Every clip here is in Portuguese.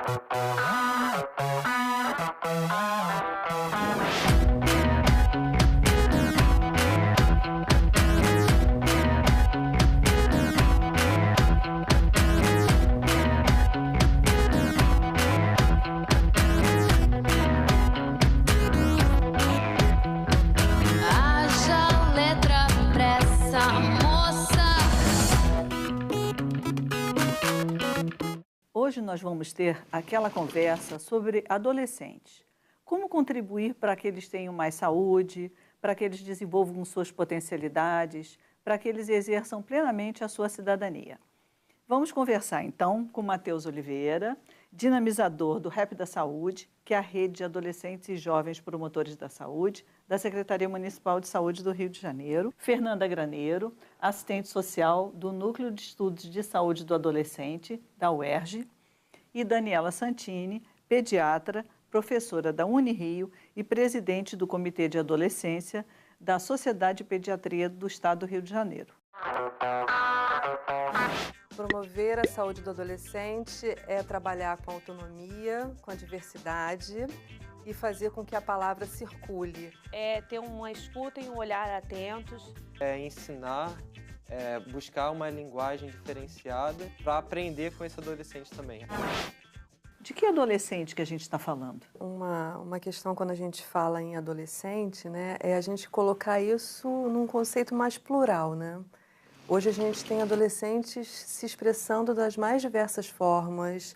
Haja letra pra essa moça. Hoje nós vamos ter aquela conversa sobre adolescentes. Como contribuir para que eles tenham mais saúde, para que eles desenvolvam suas potencialidades, para que eles exerçam plenamente a sua cidadania. Vamos conversar então com Matheus Oliveira, dinamizador do Rap da Saúde, que é a rede de adolescentes e jovens promotores da saúde, da Secretaria Municipal de Saúde do Rio de Janeiro, Fernanda Graneiro, assistente social do Núcleo de Estudos de Saúde do Adolescente, da UERJ, e Daniela Santini, pediatra, professora da Unirio e presidente do Comitê de Adolescência da Sociedade de Pediatria do Estado do Rio de Janeiro. Promover a saúde do adolescente é trabalhar com autonomia, com a diversidade e fazer com que a palavra circule. É ter uma escuta e um olhar atentos. É ensinar, buscar uma linguagem diferenciada para aprender com esse adolescente também. De que adolescente que a gente está falando? Uma questão quando a gente fala em adolescente, né, é a gente colocar isso num conceito mais plural, né? Hoje a gente tem adolescentes se expressando das mais diversas formas,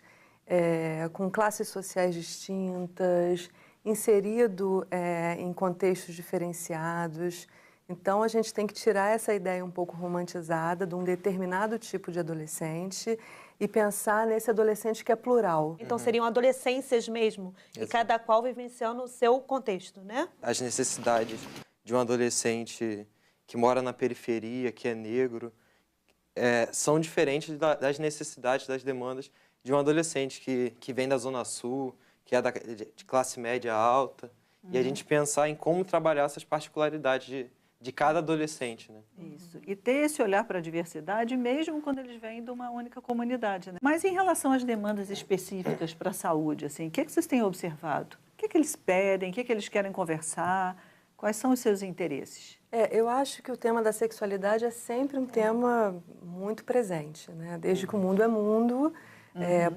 com classes sociais distintas, inserido em contextos diferenciados. Então, a gente tem que tirar essa ideia um pouco romantizada de um determinado tipo de adolescente e pensar nesse adolescente que é plural. Então, seriam adolescências mesmo, e cada qual vivenciando o seu contexto, né? As necessidades de um adolescente que mora na periferia, que é negro, são diferentes das necessidades, das demandas de um adolescente que vem da Zona Sul, que é de classe média alta, e a gente pensar em como trabalhar essas particularidades de cada adolescente, né? Isso. E ter esse olhar para a diversidade, mesmo quando eles vêm de uma única comunidade, né? Mas em relação às demandas específicas para a saúde, assim, o que vocês têm observado? O que eles pedem? O que eles querem conversar? Quais são os seus interesses? Eu acho que o tema da sexualidade é sempre um tema muito presente, né? Desde que o mundo é mundo,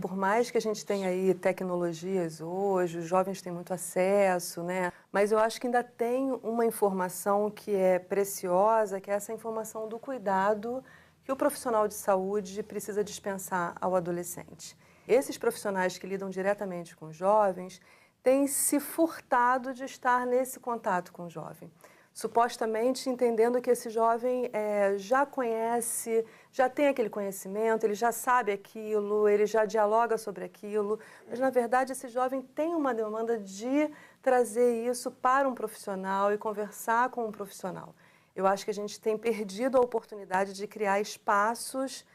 por mais que a gente tenha aí tecnologias hoje, os jovens têm muito acesso, né? Mas eu acho que ainda tem uma informação que é preciosa, que é essa informação do cuidado que o profissional de saúde precisa dispensar ao adolescente. Esses profissionais que lidam diretamente com os jovens têm se furtado de estar nesse contato com o jovem, supostamente entendendo que esse jovem já conhece, já tem aquele conhecimento, ele já sabe aquilo, ele já dialoga sobre aquilo, mas, na verdade, esse jovem tem uma demanda de trazer isso para um profissional e conversar com um profissional. Eu acho que a gente tem perdido a oportunidade de criar espaços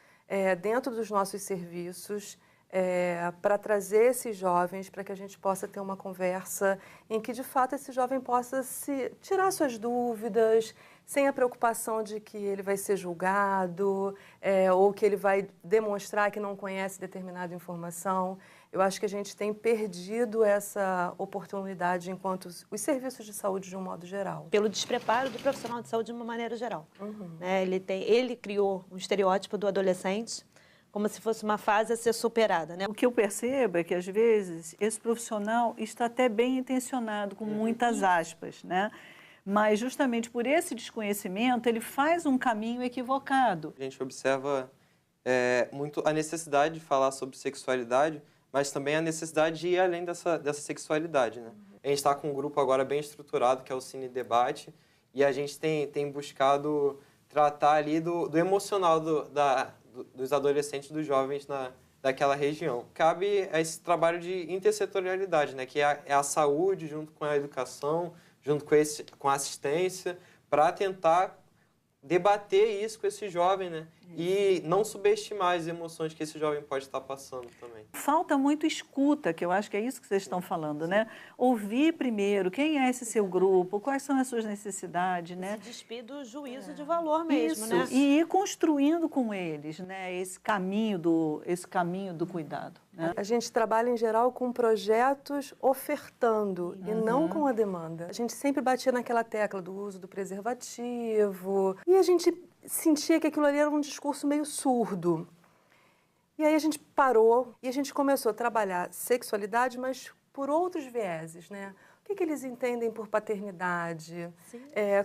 dentro dos nossos serviços para trazer esses jovens, para que a gente possa ter uma conversa em que, de fato, esse jovem possa tirar suas dúvidas, sem a preocupação de que ele vai ser julgado ou que ele vai demonstrar que não conhece determinada informação. Eu acho que a gente tem perdido essa oportunidade enquanto os serviços de saúde de um modo geral. Pelo despreparo do profissional de saúde de uma maneira geral. Né? Ele criou um estereótipo do adolescente como se fosse uma fase a ser superada, né? O que eu percebo é que, às vezes, esse profissional está até bem intencionado, com muitas aspas, né? Mas, justamente por esse desconhecimento, ele faz um caminho equivocado. A gente observa muito a necessidade de falar sobre sexualidade, mas também a necessidade de ir além dessa sexualidade, né? A gente está com um grupo agora bem estruturado, que é o Cine Debate, e a gente tem buscado tratar ali do emocional dos adolescentes, dos jovens daquela região. Cabe a esse trabalho de intersetorialidade, né, que é a saúde junto com a educação, junto com a assistência, para tentar debater isso com esse jovem, né? E não subestimar as emoções que esse jovem pode estar passando também. Falta muito escuta, que eu acho que é isso que vocês estão falando, né? Ouvir primeiro quem é esse seu grupo, quais são as suas necessidades, né? Se despir do juízo de valor mesmo, isso, né? E ir construindo com eles, né? Esse caminho do cuidado. né? A gente trabalha, em geral, com projetos ofertando e não com a demanda. A gente sempre batia naquela tecla do uso do preservativo e a gente sentia que aquilo ali era um discurso meio surdo. E aí a gente parou e a gente começou a trabalhar sexualidade, mas por outros vieses, né? O que eles entendem por paternidade?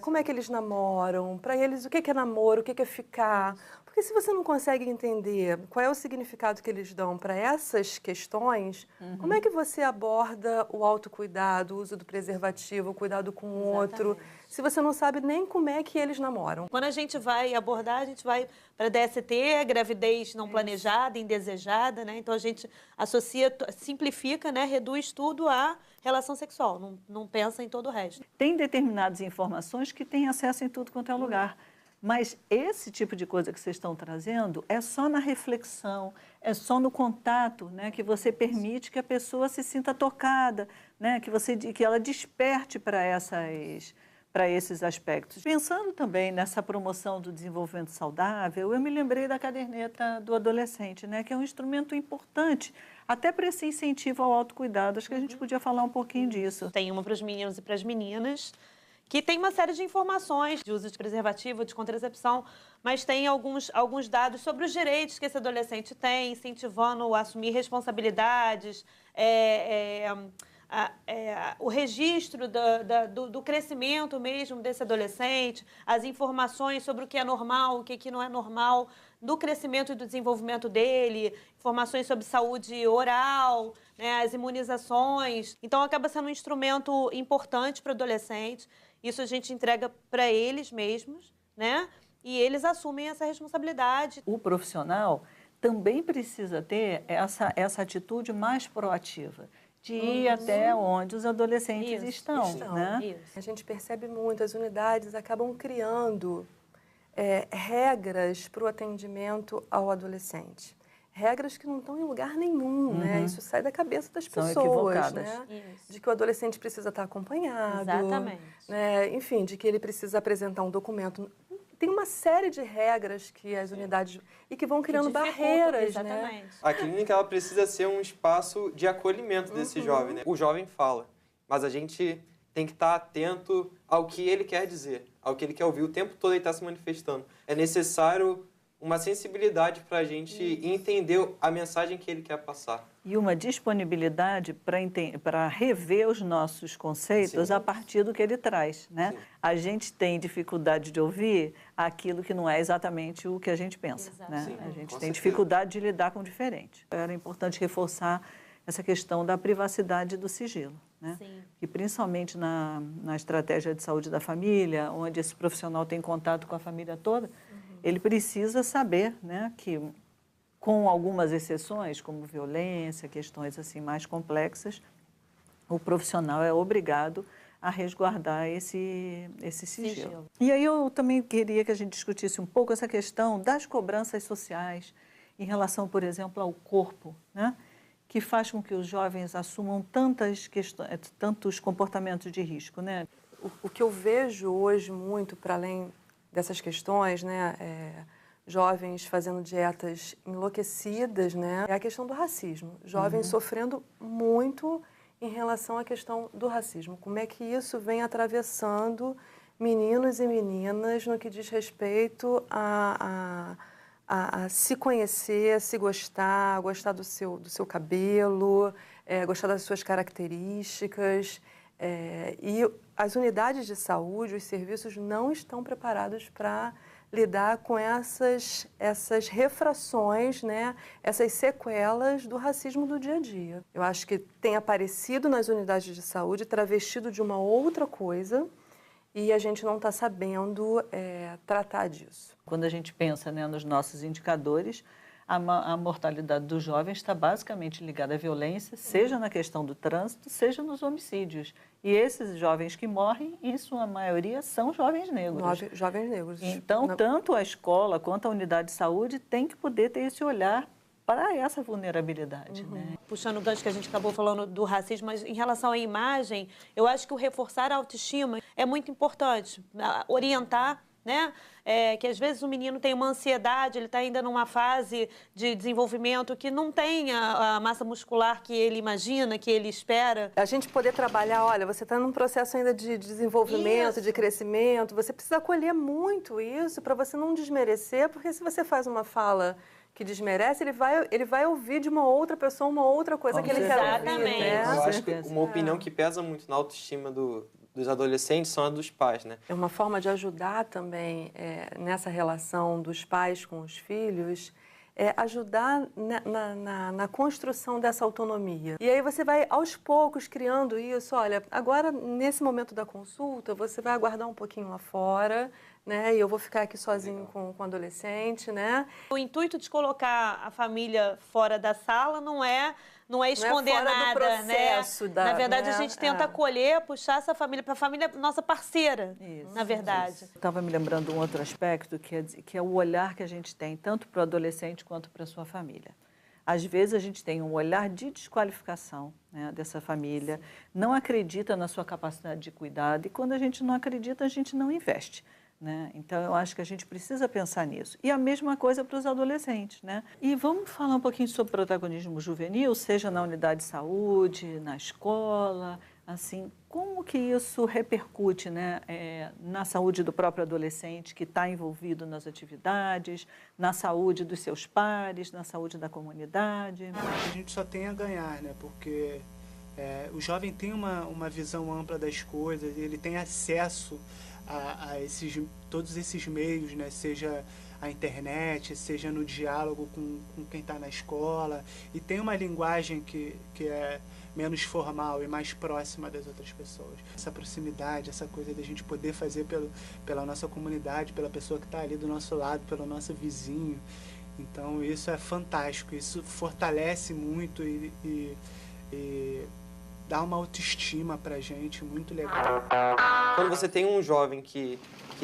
Como é que eles namoram? Para eles, o que é namoro? O que é ficar? Porque se você não consegue entender qual é o significado que eles dão para essas questões, como é que você aborda o autocuidado, o uso do preservativo, o cuidado com o outro, se você não sabe nem como é que eles namoram? Quando a gente vai abordar, a gente vai para DST, gravidez não planejada, indesejada, né? Então a gente associa, simplifica, né? Reduz tudo à relação sexual, não pensa em todo o resto. Tem determinadas informações que têm acesso em tudo quanto é lugar. Mas esse tipo de coisa que vocês estão trazendo é só na reflexão, é só no contato, né, que você permite que a pessoa se sinta tocada, né, que ela desperte para esses aspectos. Pensando também nessa promoção do desenvolvimento saudável, eu me lembrei da caderneta do adolescente, né, que é um instrumento importante, até para esse incentivo ao autocuidado. Acho que a gente podia falar um pouquinho disso. Tem uma para os meninos e para as meninas, que tem uma série de informações de uso de preservativo, de contracepção, mas tem alguns dados sobre os direitos que esse adolescente tem, incentivando a assumir responsabilidades, o registro do crescimento mesmo desse adolescente, as informações sobre o que é normal, o que não é normal, do crescimento e do desenvolvimento dele, informações sobre saúde oral, né, as imunizações. Então, acaba sendo um instrumento importante para o adolescente. Isso a gente entrega para eles mesmos, né? E eles assumem essa responsabilidade. O profissional também precisa ter essa atitude mais proativa, de ir até onde os adolescentes estão. Né? Isso. A gente percebe muito, as unidades acabam criando regras para o atendimento ao adolescente. Regras que não estão em lugar nenhum, né? Isso sai da cabeça das São pessoas, equivocadas. né? Isso. De que o adolescente precisa estar acompanhado. Exatamente. Né? Enfim, de que ele precisa apresentar um documento. Tem uma série de regras que as unidades... E que vão criando barreiras, exatamente. né? A clínica ela precisa ser um espaço de acolhimento desse jovem, né? O jovem fala, mas a gente tem que estar atento ao que ele quer dizer, ao que ele quer ouvir. O tempo todo ele está se manifestando. É necessário uma sensibilidade para a gente entender a mensagem que ele quer passar. E uma disponibilidade para rever os nossos conceitos a partir do que ele traz, né? A gente tem dificuldade de ouvir aquilo que não é exatamente o que a gente pensa, né? Sim, A gente com tem certeza. dificuldade de lidar com o diferente. Era importante reforçar essa questão da privacidade do sigilo, né? Sim. E principalmente na estratégia de saúde da família, onde esse profissional tem contato com a família toda, ele precisa saber, né, que com algumas exceções, como violência, questões assim mais complexas, o profissional é obrigado a resguardar esse sigilo. E aí eu também queria que a gente discutisse um pouco essa questão das cobranças sociais em relação, por exemplo, ao corpo, né, que faz com que os jovens assumam tantos comportamentos de risco, né? O que eu vejo hoje muito, para além dessas questões, né, jovens fazendo dietas enlouquecidas, né, é a questão do racismo. Jovens sofrendo muito em relação à questão do racismo. Como é que isso vem atravessando meninos e meninas no que diz respeito a se conhecer, a se gostar, gostar do seu cabelo, gostar das suas características. E as unidades de saúde, os serviços não estão preparados para lidar com essas refrações, né, essas sequelas do racismo do dia a dia. Eu acho que tem aparecido nas unidades de saúde travestido de uma outra coisa e a gente não está sabendo tratar disso. Quando a gente pensa, né, nos nossos indicadores, a mortalidade dos jovens está basicamente ligada à violência, seja na questão do trânsito, seja nos homicídios. E esses jovens que morrem, em sua maioria, são jovens negros. Jovens negros. Então, tanto a escola quanto a unidade de saúde tem que poder ter esse olhar para essa vulnerabilidade. Né? Puxando o gancho que a gente acabou falando do racismo, mas em relação à imagem, eu acho que o reforçar a autoestima é muito importante. Orientar né? Que às vezes o menino tem uma ansiedade, ele está ainda numa fase de desenvolvimento que não tem a massa muscular que ele imagina, que ele espera. A gente poder trabalhar, olha, você está num processo ainda de desenvolvimento, Isso. de crescimento, você precisa acolher muito isso para você não desmerecer, porque se você faz uma fala que desmerece, ele vai ouvir de uma outra pessoa uma outra coisa que ele quer ouvir. Exatamente. Né? Eu acho que uma opinião que pesa muito na autoestima dos adolescentes são a dos pais, né? É uma forma de ajudar também nessa relação dos pais com os filhos, ajudar na construção dessa autonomia. E aí você vai, aos poucos, criando isso. Olha, agora, nesse momento da consulta, você vai aguardar um pouquinho lá fora, né? E eu vou ficar aqui sozinho com o adolescente, né? O intuito de colocar a família fora da sala não é esconder fora do nada, processo né? da- Na verdade, né? a gente tenta acolher, puxar essa família para a família nossa parceira, Isso, na verdade. Estava me lembrando um outro aspecto, que é o olhar que a gente tem, tanto para o adolescente quanto para a sua família. Às vezes, a gente tem um olhar de desqualificação, né, dessa família, não acredita na sua capacidade de cuidado, e quando a gente não acredita, a gente não investe. Né? Então, eu acho que a gente precisa pensar nisso. E a mesma coisa para os adolescentes. Né? E vamos falar um pouquinho sobre protagonismo juvenil, seja na unidade de saúde, na escola, assim, como que isso repercute, né, na saúde do próprio adolescente que está envolvido nas atividades, na saúde dos seus pares, na saúde da comunidade? A gente só tem a ganhar, né? Porque o jovem tem uma visão ampla das coisas, ele tem acesso a todos esses meios, né? Seja a internet, seja no diálogo com quem está na escola, e tem uma linguagem que é menos formal e mais próxima das outras pessoas. Essa proximidade, essa coisa de a gente poder fazer pela nossa comunidade, pela pessoa que está ali do nosso lado, pelo nosso vizinho. Então isso é fantástico, isso fortalece muito e dá uma autoestima pra gente muito legal. Quando você tem um jovem que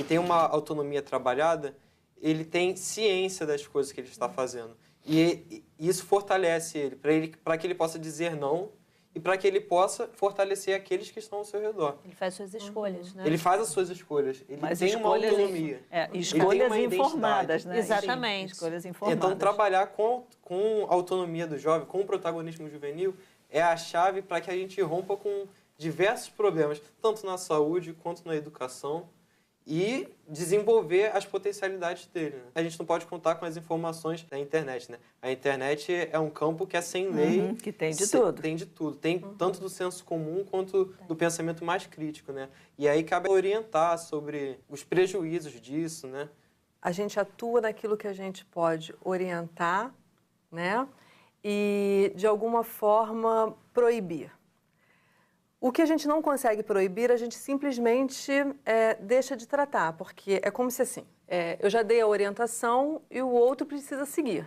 tem uma autonomia trabalhada, ele tem ciência das coisas que ele está fazendo. E isso fortalece ele, para que ele possa dizer não e para que ele possa fortalecer aqueles que estão ao seu redor. Ele faz suas escolhas, né? Ele faz as suas escolhas, ele Mas tem uma escolhas autonomia. Escolhas uma informadas, identidade. né? Exatamente. Escolhas informadas. Então, trabalhar com a autonomia do jovem, com o protagonismo juvenil, é a chave para que a gente rompa com diversos problemas, tanto na saúde quanto na educação, e desenvolver as potencialidades dele. Né? A gente não pode contar com as informações da internet. Né? A internet é um campo que é sem lei. Que tem de tudo. Tem de tudo. Tem tanto do senso comum quanto do pensamento mais crítico. Né? E aí cabe orientar sobre os prejuízos disso. Né? A gente atua naquilo que a gente pode orientar, né? E, de alguma forma, proibir. O que a gente não consegue proibir, a gente simplesmente deixa de tratar, porque é como se assim, eu já dei a orientação e o outro precisa seguir.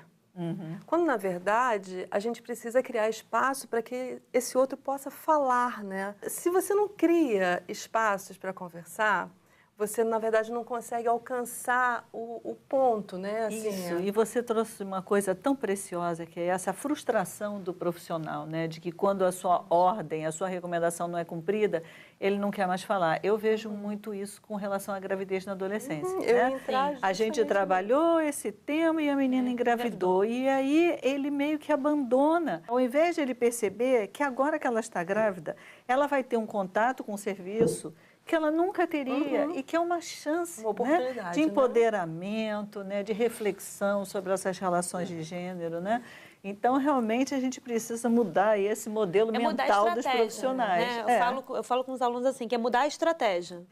Quando, na verdade, a gente precisa criar espaço para que esse outro possa falar, né? Se você não cria espaços para conversar, você, na verdade, não consegue alcançar o ponto, né? Assim, Isso, e você trouxe uma coisa tão preciosa, que é essa frustração do profissional, né? De que quando a sua ordem, a sua recomendação não é cumprida, ele não quer mais falar. Eu vejo muito isso com relação à gravidez na adolescência. Né? A gente trabalhou esse tema e a menina engravidou. E aí ele meio que abandona. Ao invés de ele perceber que agora que ela está grávida, ela vai ter um contato com o serviço que ela nunca teria e que é uma chance, uma oportunidade, de empoderamento, né, de reflexão sobre essas relações de gênero, né? Então, realmente, a gente precisa mudar esse modelo mental dos profissionais. Né? Eu falo com os alunos assim, que é mudar a estratégia.